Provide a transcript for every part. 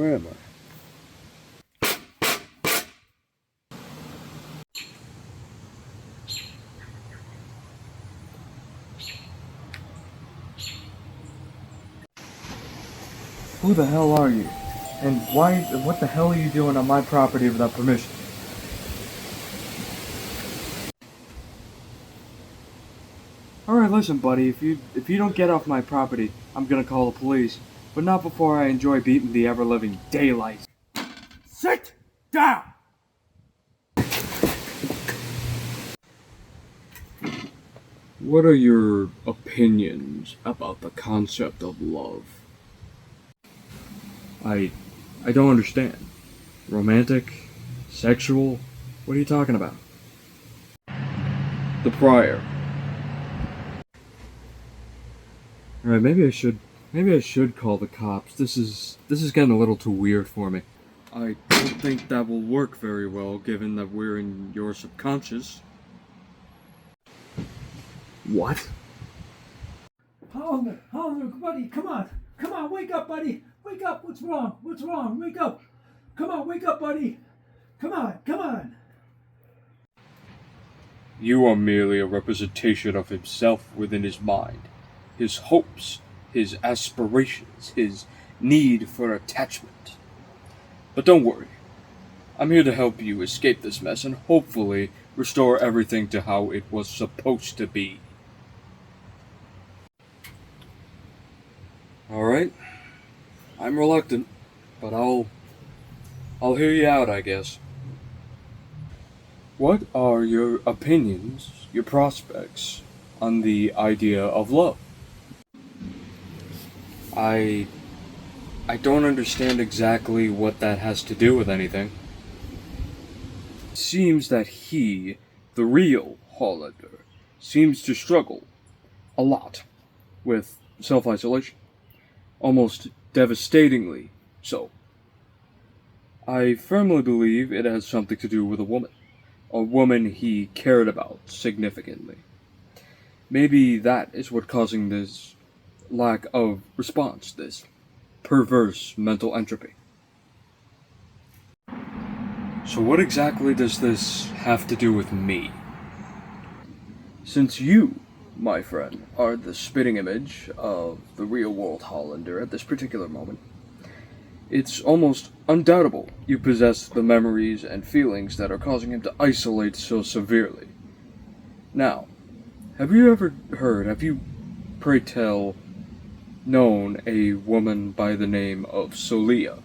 Where am I? Who the hell are you? And what the hell are you doing on my property without permission? Alright, listen buddy, if you don't get off my property, I'm gonna call the police. But not before I enjoy beating the ever-living daylight. Sit down! What are your opinions about the concept of love? I don't understand. Romantic? Sexual? What are you talking about? The prior. Alright, maybe I should call the cops. This is getting a little too weird for me. I don't think that will work very well, given that we're in your subconscious. What? Hollander, buddy, come on, wake up, buddy, wake up, what's wrong, wake up, come on, wake up, buddy, come on. You are merely a representation of himself within his mind, his hopes, his aspirations, his need for attachment. But don't worry, I'm here to help you escape this mess and hopefully restore everything to how it was supposed to be. Alright, I'm reluctant, but I'll hear you out, I guess. What are your opinions, your prospects, on the idea of love? I don't understand exactly what that has to do with anything. It seems that he, the real Hollander, seems to struggle a lot with self-isolation. Almost devastatingly so. I firmly believe it has something to do with a woman he cared about significantly. Maybe that is what causing this lack of response, this perverse mental entropy. So what exactly does this have to do with me? Since you, my friend, are the spitting image of the real-world Hollander at this particular moment, it's almost undoubtable you possess the memories and feelings that are causing him to isolate so severely. Now, have you, pray tell, known a woman by the name of Solia?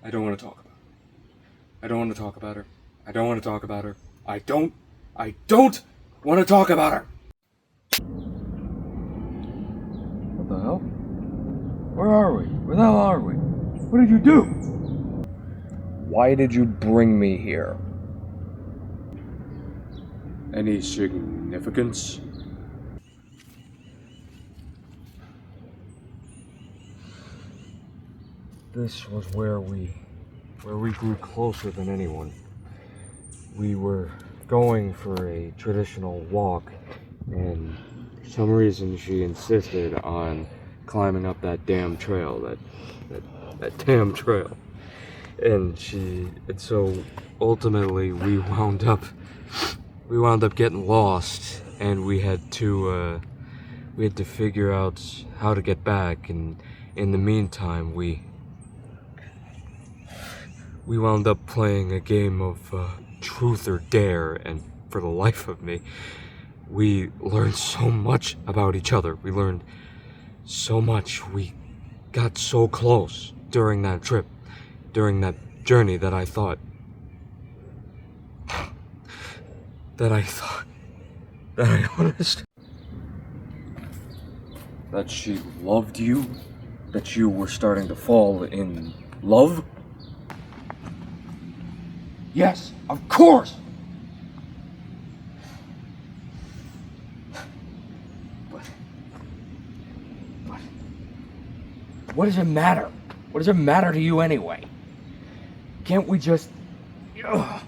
I don't want to talk about her. I don't want to talk about her. I don't want to talk about her. I don't want to talk about her! What the hell? Where are we? Where the hell are we? What did you do? Why did you bring me here? Any significance? This was where we grew closer than anyone. We were going for a traditional walk, and for some reason she insisted on climbing up that damn trail, that damn trail. And so ultimately we wound up getting lost, and we had to figure out how to get back, and in the meantime we wound up playing a game of truth or dare, and for the life of me, we learned so much about each other. We learned so much. We got so close during that trip, during that journey, that I thought that I understood. That she loved you? That you were starting to fall in love? Yes, of course! But what does it matter? What does it matter to you anyway? Can't we just can't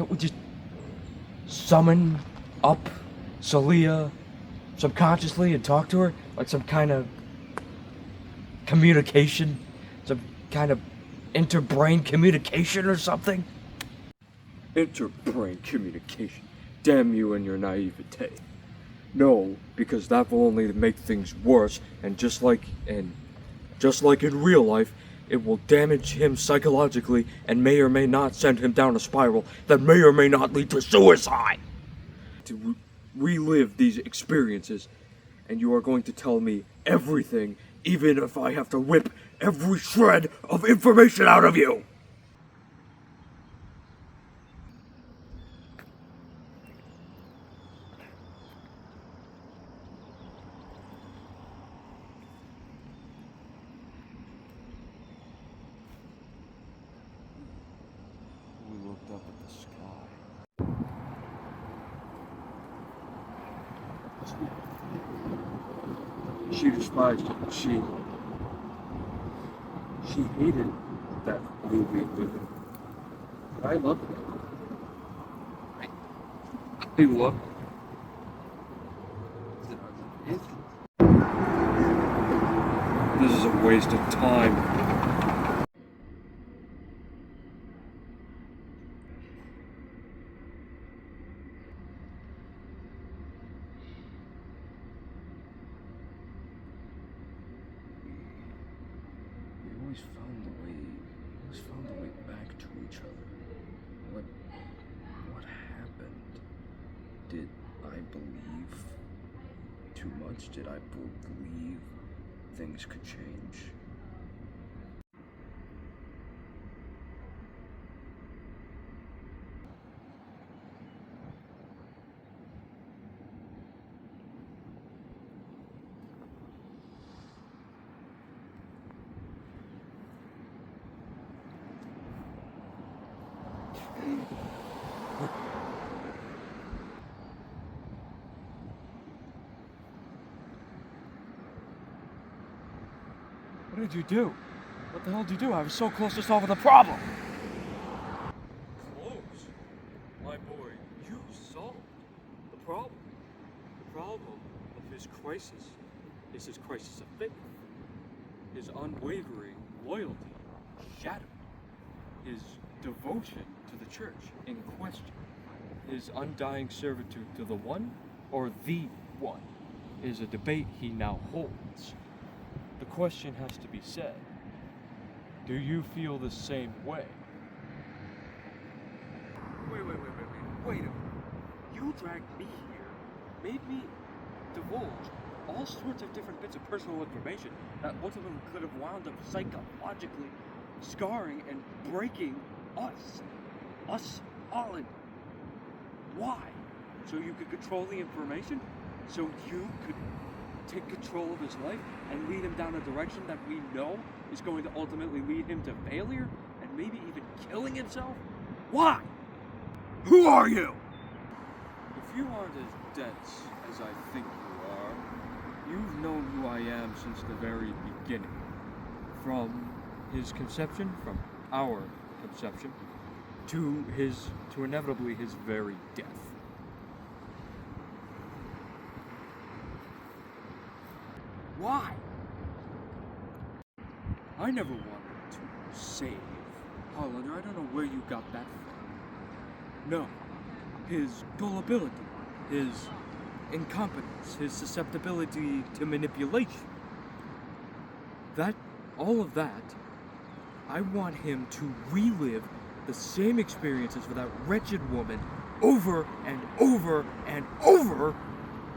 we just summon up Solia subconsciously and talk to her like some kind of communication? Some kind of interbrain communication or something? Interbrain communication. Damn you and your naivete. No, because that will only make things worse, and just like in real life, it will damage him psychologically and may or may not send him down a spiral that may or may not lead to suicide. To relive these experiences, and you are going to tell me everything, even if I have to rip every shred of information out of you. We looked up at the sky. She despised it. She hated that movie with him. I loved it. I loved it. This is a waste of time. We always found the way back to each other. What happened? Did I believe too much? Did I believe things could change? What did you do? What the hell did you do? I was so close to solving the problem. Close? My boy, you solved the problem. The problem of his crisis is his crisis of faith. His unwavering loyalty shattered. His devotion to the church in question. His undying servitude to the one or the one is a debate he now holds. The question has to be said. Do you feel the same way? Wait a minute. You dragged me here, made me divulge all sorts of different bits of personal information that ultimately could have wound up psychologically scarring and breaking us all in. Why? So you could control the information? So you could take control of his life and lead him down a direction that we know is going to ultimately lead him to failure and maybe even killing himself? Why? Who are you? If you aren't as dense as I think you are, you've known who I am since the very beginning. From his conception, from our conception, to inevitably his very death. Why? I never wanted to save Hollander. I don't know where you got that from. No. His gullibility, his incompetence, his susceptibility to manipulation. All of that, I want him to relive the same experiences with that wretched woman over and over and over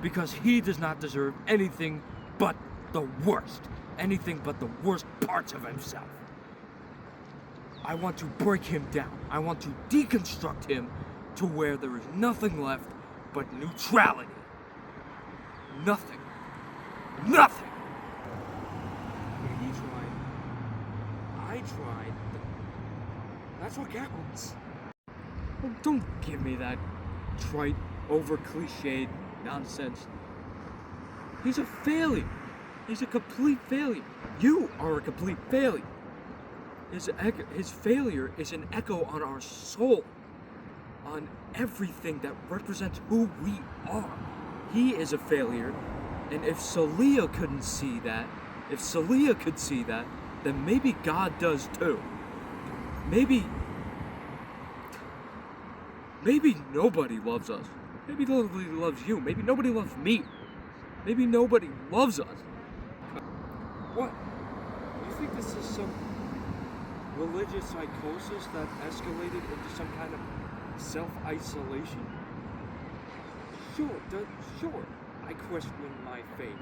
because he does not deserve anything but the worst. Anything but the worst parts of himself. I want to break him down. I want to deconstruct him to where there is nothing left but neutrality. Nothing. Nothing! He tried. I tried. That's what counts. Oh, don't give me that trite, over-cliched nonsense. He's a failure. He's a complete failure. You are a complete failure. His failure is an echo on our soul, on everything that represents who we are. He is a failure, and if Salia couldn't see that, If Celia could see that, then maybe God does too. Maybe nobody loves us. Maybe nobody loves you. Maybe nobody loves me. Maybe nobody loves us. What? You think this is some religious psychosis that escalated into some kind of self-isolation? Sure, I question my faith,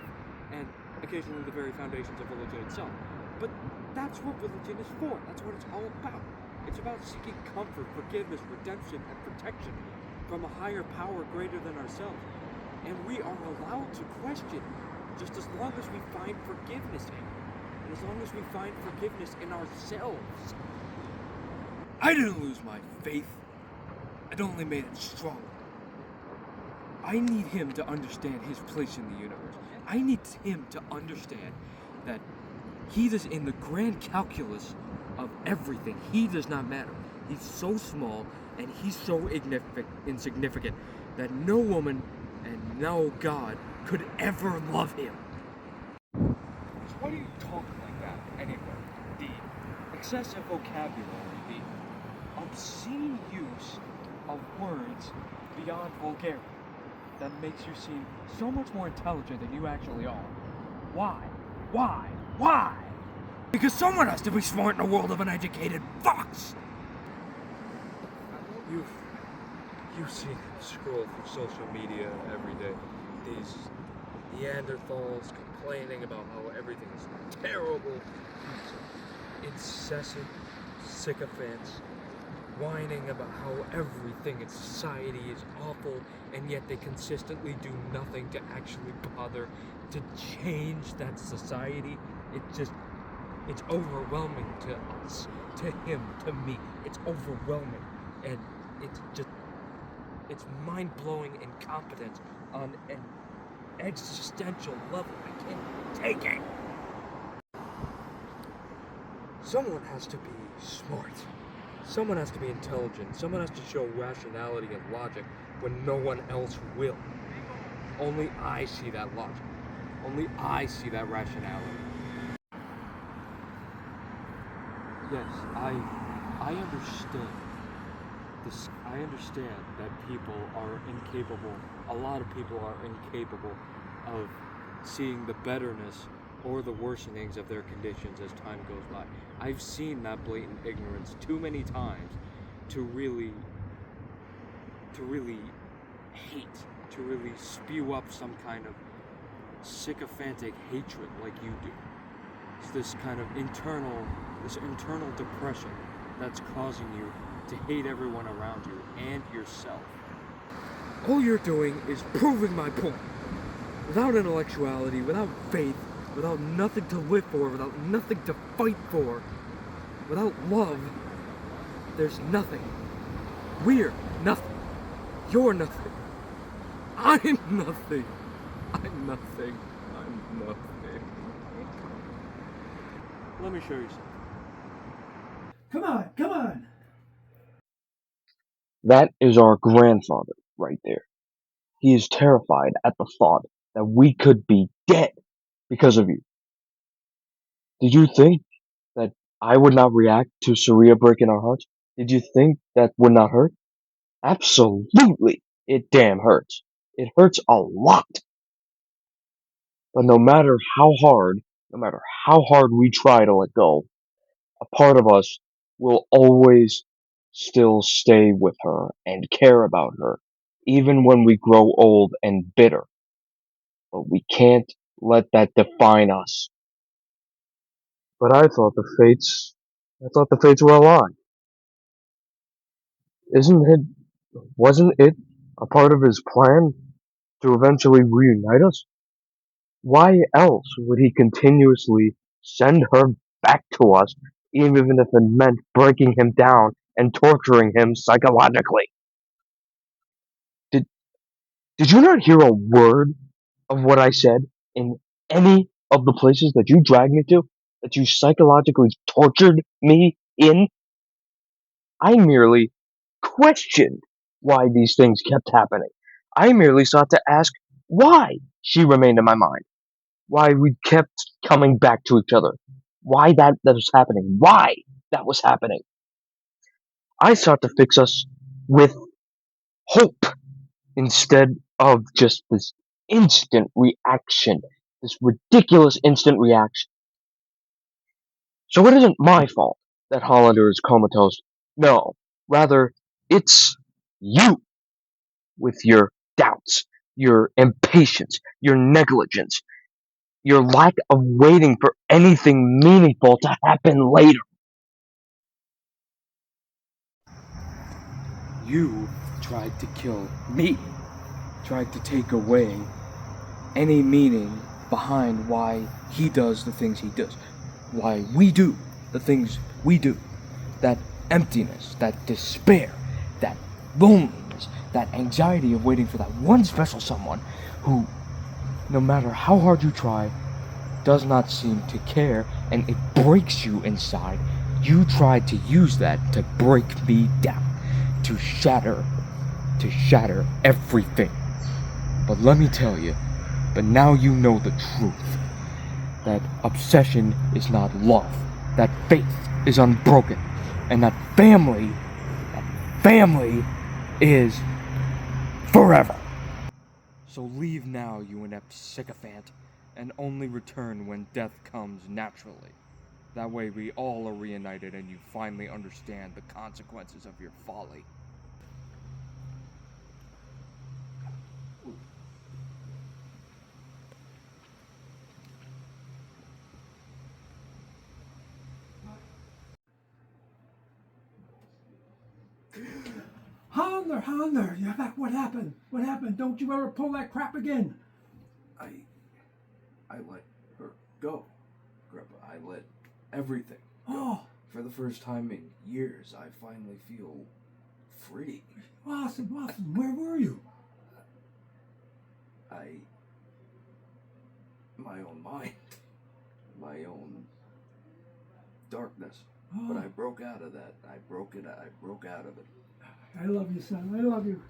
and occasionally the very foundations of religion itself. But that's what religion is for. That's what it's all about. It's about seeking comfort, forgiveness, redemption, and protection from a higher power greater than ourselves. And we are allowed to question, just as long as we find forgiveness in it, and as long as we find forgiveness in ourselves. I didn't lose my faith. It only made it stronger. I need him to understand his place in the universe. I need him to understand that he is in the grand calculus of everything. He does not matter. He's so small and he's so insignificant that no woman and no God could ever love him. So why do you talk like that anyway? The excessive vocabulary, the obscene use of words beyond vulgarity, that makes you seem so much more intelligent than you actually are. Why? Because someone has to be smart in a world of uneducated fucks. You've seen them scroll through social media every day. These Neanderthals complaining about how everything is terrible. These incessant sycophants whining about how everything in society is awful, and yet they consistently do nothing to actually bother to change that society. It's overwhelming to us, to him, to me. It's overwhelming, and it's mind-blowing incompetence on an existential level. I can't take it. Someone has to be smart. Someone has to be intelligent. Someone has to show rationality and logic when no one else will. Only I see that logic. Only I see that rationality. Yes, I understand. I understand that people are incapable, a lot of people are incapable of seeing the betterness or the worsenings of their conditions as time goes by. I've seen that blatant ignorance too many times to really hate, to really spew up some kind of sycophantic hatred like you do. It's this kind of internal depression that's causing you to hate everyone around you and yourself. All you're doing is proving my point. Without intellectuality, without faith, without nothing to live for, without nothing to fight for, without love, there's nothing. We're nothing. You're nothing. I'm nothing. I'm nothing. I'm nothing. Let me show you something. Come on. That is our grandfather right there. He is terrified at the thought that we could be dead because of you. Did you think that I would not react to Saria breaking our hearts? Did you think that would not hurt? Absolutely. It damn hurts. It hurts a lot. But no matter how hard we try to let go, a part of us will always still stay with her and care about her, even when we grow old and bitter. But we can't let that define us. But I thought the fates were aligned. Wasn't it a part of his plan to eventually reunite us? Why else would he continuously send her back to us, even if it meant breaking him down and torturing him psychologically? Did you not hear a word of what I said in any of the places that you dragged me to, that you psychologically tortured me in? I merely questioned why these things kept happening. I merely sought to ask why she remained in my mind. why we kept coming back to each other, why that was happening, why that was happening. I sought to fix us with hope instead of just this instant reaction, this ridiculous instant reaction. So it isn't my fault that Hollander is comatose. No, rather, it's you with your doubts, your impatience, your negligence, your lack of waiting for anything meaningful to happen later. You tried to kill me, tried to take away any meaning behind why he does the things he does, why we do the things we do. That emptiness, that despair, that loneliness, that anxiety of waiting for that one special someone who, no matter how hard you try, does not seem to care, and it breaks you inside. You tried to use that to break me down, to shatter everything. But let me tell you, but now you know the truth. That obsession is not love. That faith is unbroken. And that family is forever. So leave now, you inept sycophant, and only return when death comes naturally. That way we all are reunited and you finally understand the consequences of your folly. Hollander, you're back. What happened? What happened? Don't you ever pull that crap again. I let her go, Grandpa. I let everything go. Oh, For the first time in years, I finally feel free. awesome. Where were you? My own mind, my own darkness. Oh, But I broke out of that. I broke out of it. I love you, son. I love you.